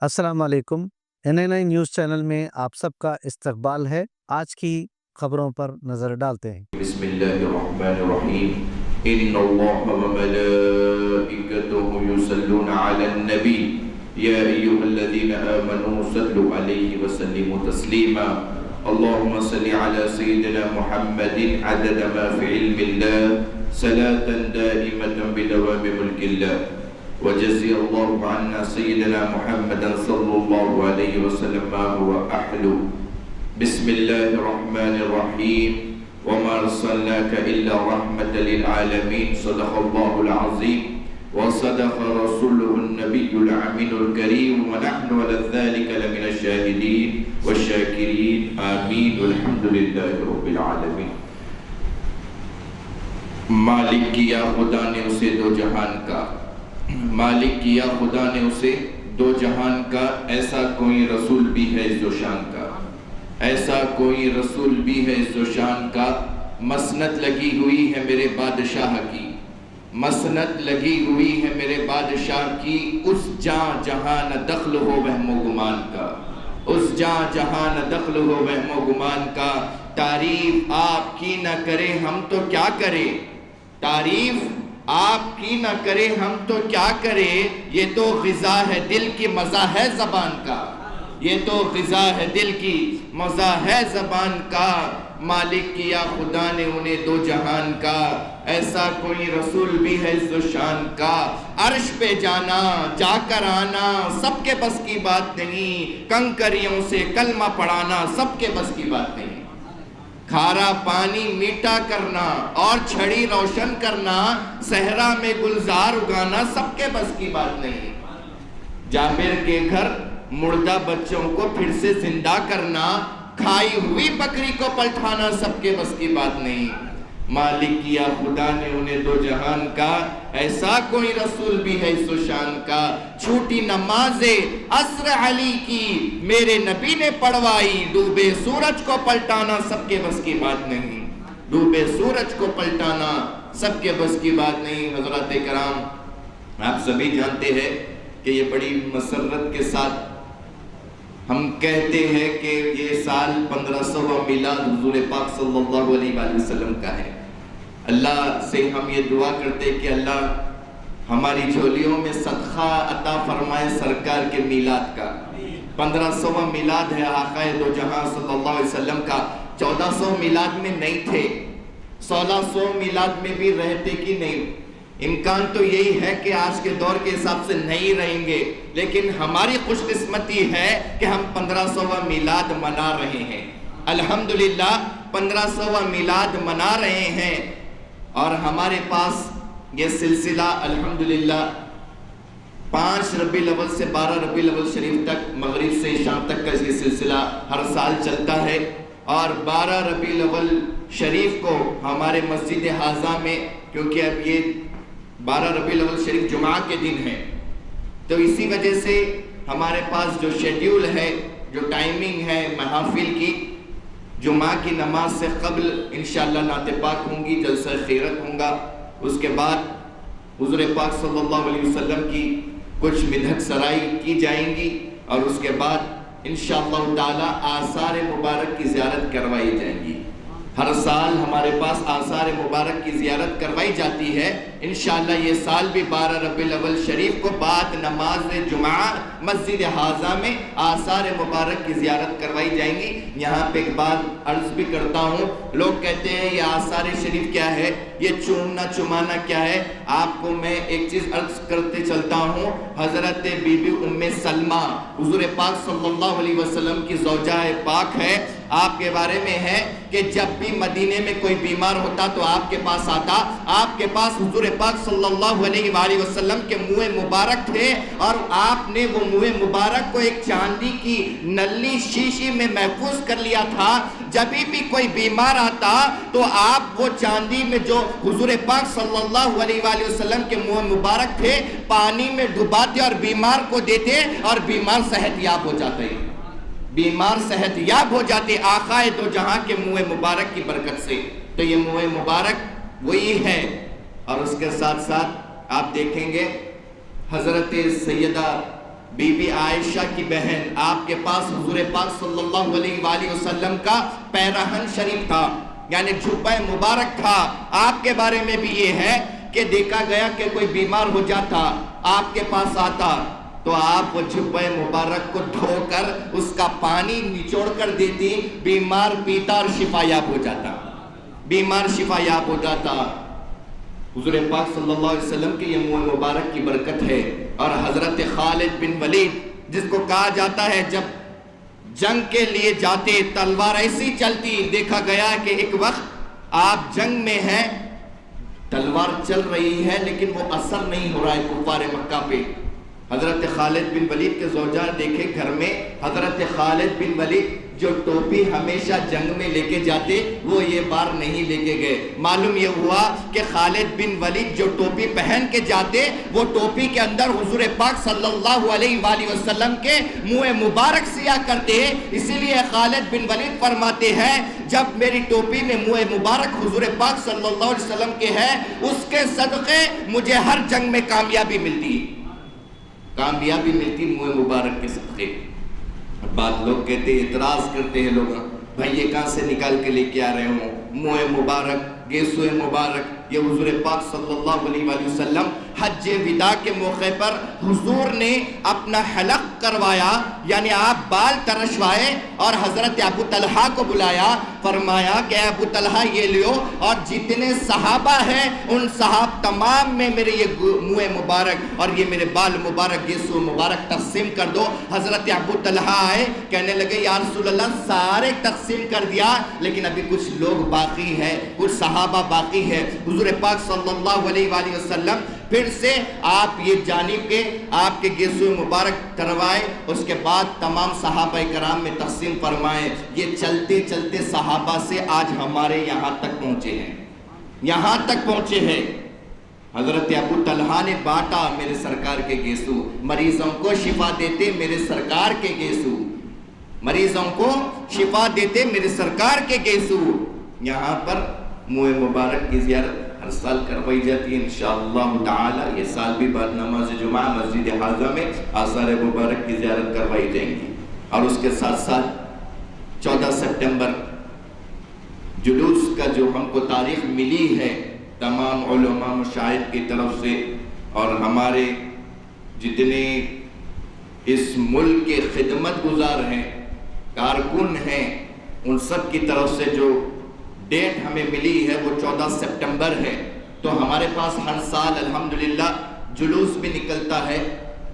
السلام علیکم NNI news channel میں آپ سب کا استقبال ہے۔ آج کی خبروں پر نظر ڈالتے ہیں۔ بسم اللہ الرحمن الرحیم ان اللہ وملائکته یصلون علی النبی یا ایها الذین آمنوا صلوا علیہ وسلموا تسلیما اللهم صل على سيدنا محمد عدد ما في علم الله صلاة دائمة بدوام ملك الله وجزي الله عنا سيدنا محمدا صلى الله عليه وسلم ما هو أحلو بسم الله الرحمن الرحيم وما أرسلناك إلا رحمة للعالمين صدق الله العظيم وصدق رسوله النبي الأمين الكريم ونحن على ذلك لمن الشاهدين والشاكرين آمين والحمد لله رب العالمين۔ مالک کیا خدا نے اسے دو جہان کا، مالک کیا خدا نے اسے دو جہان کا، ایسا کوئی رسول بھی ہے عز و شان کا، ایسا کوئی رسول بھی ہے عز و شان کا۔ مسند لگی ہوئی ہے میرے بادشاہ کی، مسند لگی ہوئی ہے میرے بادشاہ کی، اس جاں جہاں نہ دخل ہو وہم و گمان کا، اس جاں جہاں نہ دخل ہو وہم و گمان کا۔ تعریف آپ کی نہ کرے ہم تو کیا کرے، تعریف آپ کی نہ کرے ہم تو کیا کرے، یہ تو غذا ہے دل کی مزہ ہے زبان کا، یہ تو غذا ہے دل کی مزہ ہے زبان کا۔ مالک کیا خدا نے انہیں دو جہان کا، ایسا کوئی رسول بھی ہے عز و شان کا۔ عرش پہ جانا جا کر آنا سب کے بس کی بات نہیں، کنکریوں سے کلمہ پڑھانا سب کے بس کی بات نہیں، کھارا پانی میٹھا کرنا اور چھڑی روشن کرنا، صحرا میں گلزار اگانا سب کے بس کی بات نہیں، جابر کے گھر مردہ بچوں کو پھر سے زندہ کرنا، کھائی ہوئی بکری کو پلٹانا سب کے بس کی بات نہیں۔ مالک کیا خدا نے انہیں دو جہان کا، ایسا کوئی رسول بھی ہے عز و شان کا۔ چھوٹی نماز عصر علی کی میرے نبی نے پڑھوائی، ڈوبے سورج کو پلٹانا سب کے بس کی بات نہیں، ڈوبے سورج کو پلٹانا سب کے بس کی بات نہیں۔ حضرات کرام، آپ سبھی جانتے ہیں کہ یہ بڑی مسرت کے ساتھ ہم کہتے ہیں کہ یہ سال 1500واں میلاد حضور پاک صلی اللہ علیہ وآلہ وسلم کا ہے۔ اللہ سے ہم یہ دعا کرتے کہ اللہ ہماری جھولیوں میں صدقہ عطا فرمائے سرکار کے میلاد کا۔ 1500واں میلاد ہے آقا دو جہاں صلی اللہ علیہ وسلم کا۔ 1400 میلاد میں نہیں تھے، 1600 میلاد میں بھی رہتے کہ نہیں، امکان تو یہی ہے کہ آج کے دور کے حساب سے نہیں رہیں گے، لیکن ہماری خوش قسمتی ہے کہ ہم 1500واں میلاد منا رہے ہیں، الحمدللہ 1500واں میلاد منا رہے ہیں۔ اور ہمارے پاس یہ سلسلہ الحمدللہ 5 ربیع الاول سے 12 ربیع الاول شریف تک، مغرب سے شام تک کا یہ سلسلہ ہر سال چلتا ہے، اور 12 ربیع الاول شریف کو ہمارے مسجد حاضہ میں، کیونکہ اب یہ 12 ربیع الاول شریف جمعہ کے دن ہے، تو اسی وجہ سے ہمارے پاس جو شیڈیول ہے، جو ٹائمنگ ہے محافل کی، جمعہ کی نماز سے قبل انشاءاللہ نعت پاک ہوں گی، جلسہ خیرت ہوں گا، اس کے بعد حضور پاک صلی اللہ علیہ وسلم کی کچھ مدحت سرائی کی جائیں گی، اور اس کے بعد انشاءاللہ تعالی آثار مبارک کی زیارت کروائی جائیں گی۔ ہر سال ہمارے پاس آثار مبارک کی زیارت کروائی جاتی ہے، انشاءاللہ یہ سال بھی 12 ربیع الاول شریف کو بعد نماز جمعہ مسجد حاضہ میں آثار مبارک کی زیارت کروائی جائیں گی۔ یہاں پہ ایک بات عرض بھی کرتا ہوں، لوگ کہتے ہیں یہ آثار شریف کیا ہے، یہ چومنا چمانا کیا ہے؟ آپ کو میں ایک چیز عرض کرتے چلتا ہوں، حضرت بی بی ام سلمہ حضور پاک صلی اللہ علیہ وسلم کی زوجہ پاک ہے، آپ کے بارے میں ہے کہ جب بھی مدینے میں کوئی بیمار ہوتا تو آپ کے پاس آتا، آپ کے پاس حضور پاک صلی اللہ علیہ وآلہ وسلم کے منہ مبارک تھے، اور آپ نے وہ منہ مبارک کو ایک چاندی کی نلی شیشی میں محفوظ کر لیا تھا۔ جب بھی کوئی بیمار آتا تو آپ وہ چاندی میں جو حضور پاک صلی اللہ علیہ وآلہ وسلم کے منہ مبارک تھے پانی میں ڈباتے اور بیمار کو دیتے، اور بیمار صحت یاب ہو جاتے، بیمار صحت یاب ہو جاتے آقا دو جہاں کے منہ مبارک کی برکت سے۔ تو یہ منہ مبارک وہی ہے، اور اس کے ساتھ ساتھ آپ دیکھیں گے حضرت سیدہ بی بی عائشہ کی بہن، آپ کے پاس حضور پاک صلی اللہ علیہ وآلہ وسلم کا پیراہن شریف تھا، یعنی جھبہ مبارک تھا۔ آپ کے بارے میں بھی یہ ہے کہ دیکھا گیا کہ کوئی بیمار ہو جاتا، آپ کے پاس آتا تو آپ وہ جھبہ مبارک کو دھو کر اس کا پانی نچوڑ کر دیتی، بیمار پیتا اور شفا یاب ہو جاتا، بیمار شفا یاب ہو جاتا۔ حضور پاک صلی اللہ علیہ وسلم کے یہ منہ مبارک کی برکت ہے۔ اور حضرت خالد بن ولید، جس کو کہا جاتا ہے جب جنگ کے لیے جاتے تلوار ایسی چلتی، دیکھا گیا کہ ایک وقت آپ جنگ میں ہیں، تلوار چل رہی ہے لیکن وہ اثر نہیں ہو رہا ہے کفار مکہ پہ۔ حضرت خالد بن ولید کے زوجہ دیکھے گھر میں حضرت خالد بن ولید جو ٹوپی ہمیشہ جنگ میں لے کے جاتے وہ یہ بار نہیں لے کے گئے۔ معلوم یہ ہوا کہ خالد بن ولید جو ٹوپی پہن کے جاتے وہ ٹوپی کے اندر حضور پاک صلی اللہ علیہ وآلہ وسلم کے منہ مبارک سیاہ کرتے ہیں۔ اسی لیے خالد بن ولید فرماتے ہیں جب میری ٹوپی میں منہ مبارک حضور پاک صلی اللہ علیہ وسلم کے ہے، اس کے صدقے مجھے ہر جنگ میں کامیابی ملتی، کامیابی ملتی منہ مبارک کے صدقے۔ بات لوگ کہتے ہیں، اعتراض کرتے ہیں لوگ، بھائی یہ کہاں سے نکال کے لے کے آ رہے ہوں؟ منہ مبارک، گیسو مبارک، یہ حضور پاک صلی اللہ علیہ وآلہ وسلم حج وداع کے موقع پر حضور نے اپنا حلق کروایا، یعنی آپ بال ترشوائے اور حضرت ابو طلحہ کو بلایا، فرمایا کہ ابو طلحہ یہ لیو اور جتنے صحابہ ہیں ان صحاب تمام میں میرے یہ منہ مبارک اور یہ میرے بال مبارک گیسو مبارک تقسیم کر دو۔ حضرت ابو طلحہ آئے، کہنے لگے یا رسول اللہ سارے تقسیم کر دیا لیکن ابھی کچھ لوگ باقی ہیں، کچھ صحابہ باقی ہے۔ حضور پاک صلی اللہ علیہ وآلہ وسلم پھر سے آپ یہ جانب کے آپ کے گیسو مبارک کروائے، اس کے بعد تمام صحابہ کرام میں تقسیم فرمائے۔ یہ چلتے چلتے صحابہ سے آج ہمارے یہاں تک پہنچے ہیں، یہاں تک پہنچے ہیں۔ حضرت ابو طلحہ نے بانٹا میرے سرکار کے گیسو، مریضوں کو شفا دیتے میرے سرکار کے گیسو، مریضوں کو شفا دیتے میرے سرکار کے گیسو۔ یہاں پر منہ مبارک کی زیارت ہر سال کروائی جاتی ہے انشاءاللہ تعالی۔ یہ سال بھی بعد نماز جمعہ مسجد حاضرہ میں آثار مبارک کی زیارت کروائی جائیں گی۔ اور اس کے ساتھ ساتھ 14 سپٹمبر جلوس کا جو ہم کو تاریخ ملی ہے تمام علماء مشاہد کی طرف سے اور ہمارے جتنے اس ملک کے خدمت گزار ہیں، کارکن ہیں، ان سب کی طرف سے جو ڈیٹ ہمیں ملی ہے وہ 14 سپٹمبر ہے۔ تو ہمارے پاس ہر سال الحمدللہ جلوس بھی نکلتا ہے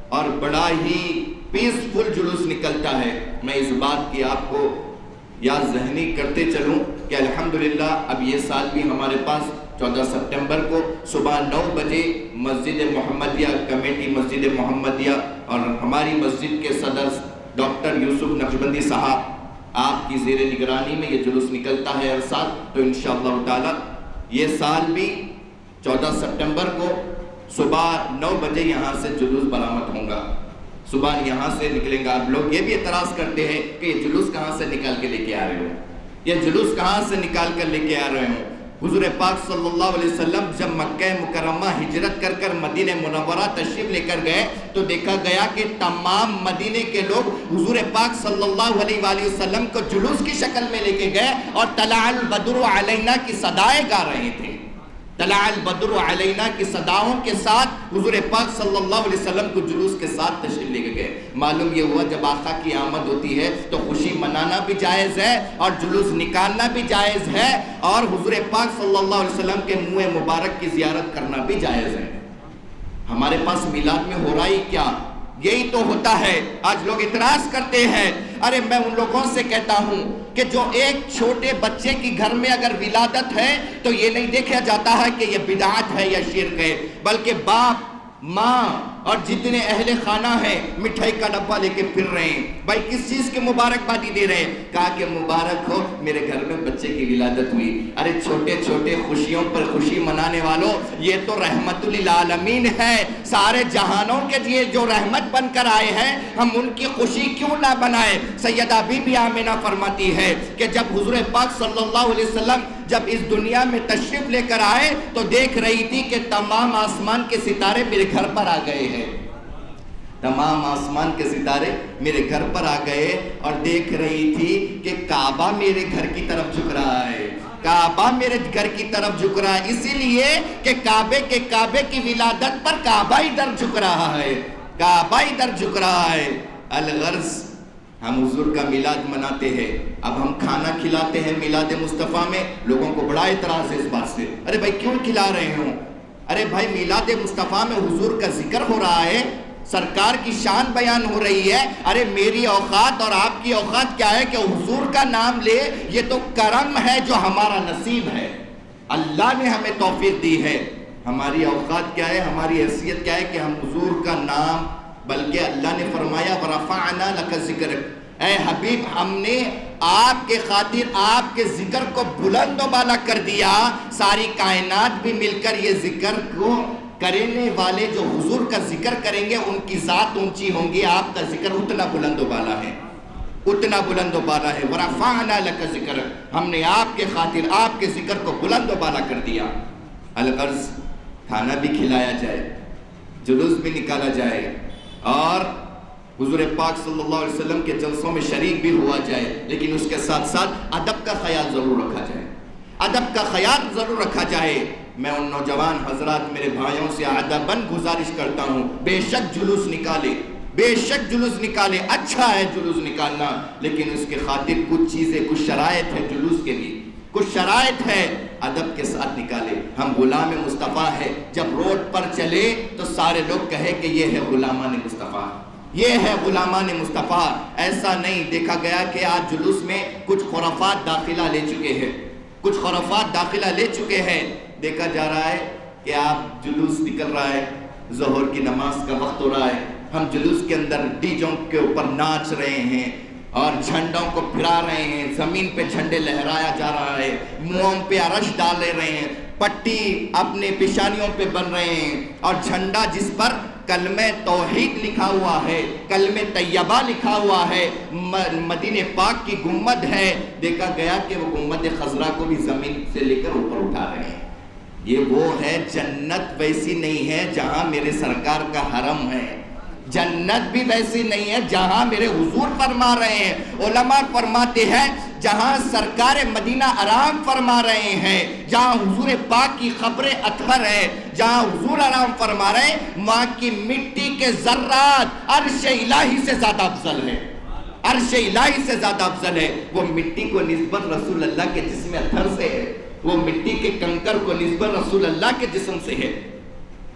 اور بڑا ہی پیسفل جلوس نکلتا ہے۔ میں اس بات کی آپ کو یاد ذہنی کرتے چلوں کہ الحمدللہ اب یہ سال بھی ہمارے پاس 14 سپٹمبر کو صبح 9 بجے مسجد محمدیہ کمیٹی مسجد محمدیہ اور ہماری مسجد کے صدر ڈاکٹر یوسف نقشبندی صاحب آپ کی زیر نگرانی میں یہ جلوس نکلتا ہے ہر سال۔ تو انشاءاللہ تعالی یہ سال بھی 14 سپٹمبر کو صبح 9 بجے یہاں سے جلوس برآمد ہوگا، صبح یہاں سے نکلیں گا۔ آپ لوگ یہ بھی اعتراض کرتے ہیں کہ یہ جلوس کہاں سے نکال کے لے کے آ رہے ہو، یہ جلوس کہاں سے نکال کر لے کے آ رہے ہوں؟ حضور پاک صلی اللہ علیہ وسلم جب مکہ مکرمہ ہجرت کر کر مدینہ منورہ تشریف لے کر گئے تو دیکھا گیا کہ تمام مدینے کے لوگ حضور پاک صلی اللہ علیہ وآلہ وسلم کو جلوس کی شکل میں لے کے گئے اور طلع البدر علینا کی صدائیں گا رہے تھے۔ طلع البدر علینا کی صداؤں کے ساتھ حضور پاک صلی اللہ علیہ وسلم کو جلوس کے ساتھ تشریف لے کے گئے۔ معلوم یہ ہوا جب آقا کی آمد ہوتی ہے تو خوشی منانا بھی جائز ہے اور جلوس نکالنا بھی جائز ہے اور حضور پاک صلی اللہ علیہ وسلم کے منہ مبارک کی زیارت کرنا بھی جائز ہے۔ ہمارے پاس میلاد میں ہو رہا ہی کیا؟ یہی تو ہوتا ہے۔ آج لوگ اعتراض کرتے ہیں، ارے میں ان لوگوں سے کہتا ہوں کہ جو ایک چھوٹے بچے کی گھر میں اگر ولادت ہے تو یہ نہیں دیکھا جاتا ہے کہ یہ بدعت ہے یا شرک ہے، بلکہ باپ ماں اور جتنے اہل خانہ ہیں مٹھائی کا ڈبہ لے کے پھر رہے ہیں، بھائی کس چیز کی مبارکبادی دے رہے ہیں؟ کہا کہ مبارک ہو میرے گھر میں بچے کی ولادت ہوئی۔ ارے چھوٹے چھوٹے خوشیوں پر خوشی منانے والوں، یہ تو رحمت للعالمین ہے، سارے جہانوں کے لیے جو رحمت بن کر آئے ہیں، ہم ان کی خوشی کیوں نہ بنائیں؟ سیدہ بی بی آمنہ فرماتی ہے کہ جب حضور پاک صلی اللہ علیہ وسلم جب اس دنیا میں تشریف لے کر آئے تو دیکھ رہی تھی کہ تمام آسمان کے ستارے میرے گھر پر آ گئے ہیں، تمام آسمان کے ستارے میرے گھر پر آ گئے اور دیکھ رہی تھی کہ کعبہ میرے گھر کی طرف جھک رہا ہے، کعبہ میرے گھر کی طرف جھک رہا ہے، اسی لیے کہ کعبے کی ولادت پر کعبہ ادھر جھک رہا ہے، کعبہ ادھر جھک رہا ہے۔ الغرض ہم حضور کا میلاد مناتے ہیں، اب ہم کھانا کھلاتے ہیں میلاد مصطفیٰ میں، لوگوں کو بڑا اعتراض ہے اس بات سے، ارے بھائی کیوں کھلا رہے ہوں؟ ارے بھائی میلاد مصطفیٰ میں حضور کا ذکر ہو رہا ہے، سرکار کی شان بیان ہو رہی ہے، ارے میری اوقات اور آپ کی اوقات کیا ہے کہ حضور کا نام لے، یہ تو کرم ہے جو ہمارا نصیب ہے، اللہ نے ہمیں توفیق دی ہے۔ ہماری اوقات کیا ہے، ہماری حیثیت کیا ہے کہ ہم حضور کا نام، بلکہ اللہ نے فرمایا وَرَفَعْنَا لَكَ ذِكْرَكَ، اے حبیب ہم نے آپ کے خاطر آپ کے ذکر کو بلند و بالا کر دیا، ساری کائنات بھی مل کر یہ ذکر کو کرنے والے جو حضور کا ذکر کریں گے ان کی ذات اونچی ہوں گی، آپ کا ذکر اتنا بلند و بالا ہے، اتنا بلند و بالا ہے۔ وَرَفَعْنَا لَكَ ذِكْرَكَ، ہم نے آپ کے خاطر آپ کے ذکر کو بلند و بالا کر دیا۔ الغرض کھانا بھی کھلایا جائے، جلوس بھی نکالا جائے، اور حضور پاک صلی اللہ علیہ وسلم کے جلسوں میں شریک بھی ہوا جائے، لیکن اس کے ساتھ ساتھ ادب کا خیال ضرور رکھا جائے، ادب کا خیال ضرور رکھا جائے۔ میں ان نوجوان حضرات میرے بھائیوں سے ادباً گزارش کرتا ہوں، بے شک جلوس نکالے، بے شک جلوس نکالے، اچھا ہے جلوس نکالنا، لیکن اس کے خاطر کچھ چیزیں، کچھ شرائط ہے جلوس کے لیے، کچھ شرائط ہے، ادب کے ساتھ نکالے۔ ہم غلام مصطفیٰ ہے، جب روڈ پر چلے تو سارے لوگ کہے کہ یہ ہے غلامان مصطفیٰ، یہ ہے غلامان مصطفیٰ۔ ایسا نہیں، دیکھا گیا کہ آج جلوس میں کچھ خرافات داخلہ لے چکے ہیں، کچھ خرافات داخلہ لے چکے ہیں۔ دیکھا جا رہا ہے کہ آپ جلوس نکل رہا ہے، ظہر کی نماز کا وقت ہو رہا ہے، ہم جلوس کے اندر ڈیجوں کے اوپر ناچ رہے ہیں اور جھنڈوں کو پھرا رہے ہیں، زمین پہ جھنڈے لہرایا جا رہا ہے، منہوں پہ عرش ڈالے رہے ہیں، پٹی اپنے پیشانیوں پہ بن رہے ہیں، اور جھنڈا جس پر کلمہ توحید لکھا ہوا ہے، کلمہ طیبہ لکھا ہوا ہے، مدینہ پاک کی گنبد ہے، دیکھا گیا کہ وہ گنبد خضرا کو بھی زمین سے لے کر اوپر اٹھا رہے ہیں۔ یہ وہ ہے، جنت ویسی نہیں ہے جہاں میرے سرکار کا حرم ہے، جنت بھی ویسی نہیں ہے جہاں میرے حضور فرما رہے ہیں۔ علماء فرماتے ہیں جہاں سرکار مدینہ آرام فرما رہے ہیں، جہاں حضور پاک کی قبر اطہر ہے، جہاں حضور آرام فرما رہے ہیں، وہاں کی مٹی کے ذرات عرش الہی سے زیادہ افضل ہے، عرش الہی سے زیادہ افضل ہے۔ وہ مٹی کو نسبت رسول اللہ کے جسم اطہر سے ہے، وہ مٹی کے کنکر کو نسبت رسول اللہ کے جسم سے ہے۔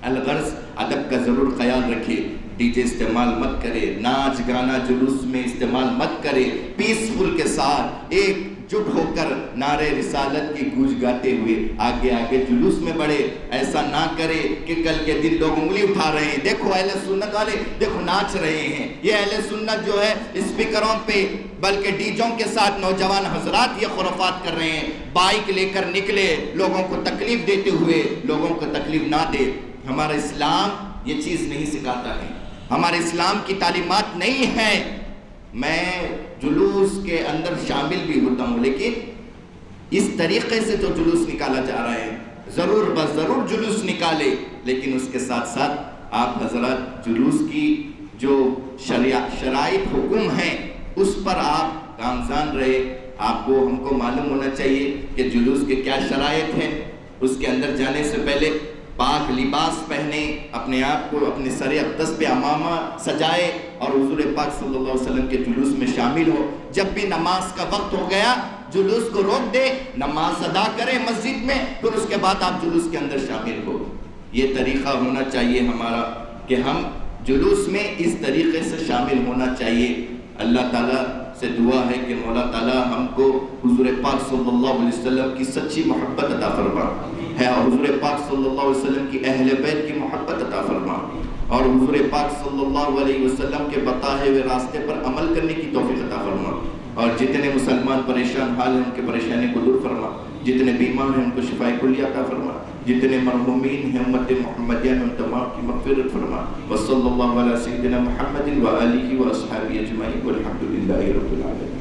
الغرض ادب کا ضرور خیال رکھے، ڈی جے استعمال مت کرے، ناچ گانا جلوس میں استعمال مت کرے، پیسفل کے ساتھ ایک جٹ ہو کر نعرے رسالت کی گونج گاتے ہوئے آگے آگے جلوس میں بڑھے۔ ایسا نہ کرے کہ کل کے دن لوگ انگلی اٹھا رہے ہیں، دیکھو اہل سنت والے دیکھو ناچ رہے ہیں، یہ اہل سنت جو ہے اسپیکروں پہ بلکہ ڈیجوں کے ساتھ نوجوان حضرات یہ خرافات کر رہے ہیں، بائک لے کر نکلے، لوگوں کو تکلیف دیتے ہوئے، لوگوں کو تکلیف نہ دے۔ ہمارا اسلام یہ چیز نہیں سکھاتا ہے، ہمارے اسلام کی تعلیمات نہیں ہے۔ میں جلوس کے اندر شامل بھی ہوتا ہوں، لیکن اس طریقے سے جو جلوس نکالا جا رہا ہے، ضرور بس ضرور جلوس نکالے، لیکن اس کے ساتھ ساتھ آپ حضرات جلوس کی جو شرائط حکم ہیں اس پر آپ گامزن رہے۔ آپ کو ہم کو معلوم ہونا چاہیے کہ جلوس کے کیا شرائط ہیں۔ اس کے اندر جانے سے پہلے پاک لباس پہنے، اپنے آپ کو اپنے سر اقدس پہ امامہ سجائے اور حضور پاک صلی اللہ علیہ وسلم کے جلوس میں شامل ہو۔ جب بھی نماز کا وقت ہو گیا جلوس کو روک دے، نماز ادا کرے مسجد میں، پھر اس کے بعد آپ جلوس کے اندر شامل ہو۔ یہ طریقہ ہونا چاہیے ہمارا کہ ہم جلوس میں اس طریقے سے شامل ہونا چاہیے۔ اللہ تعالیٰ سے دعا ہے کہ مولا تعالیٰ ہم کو حضور پاک صلی اللہ علیہ وسلم کی سچی محبت عطا فرما ہے، اور حضور پاک صلی اللہ علیہ وسلم کی اہل بیت کی محبت عطا فرما، اور حضور پاک صلی اللہ علیہ وسلم کے بتائے ہوئے راستے پر عمل کرنے کی توفیق عطا فرما، اور جتنے مسلمان پریشان حال ہیں ان کے پریشانی کو دور فرما، جتنے بیمار ہیں ان کو شفاء کلیہ عطا فرما، جتنے مرحومین ہیں امت محمدیہ میں ان تمام کی مغفرت فرما۔ وصلی اللہ علی سیدنا محمد و آلہ و اصحابہ اجمعین والحمد للہ رب العالمین۔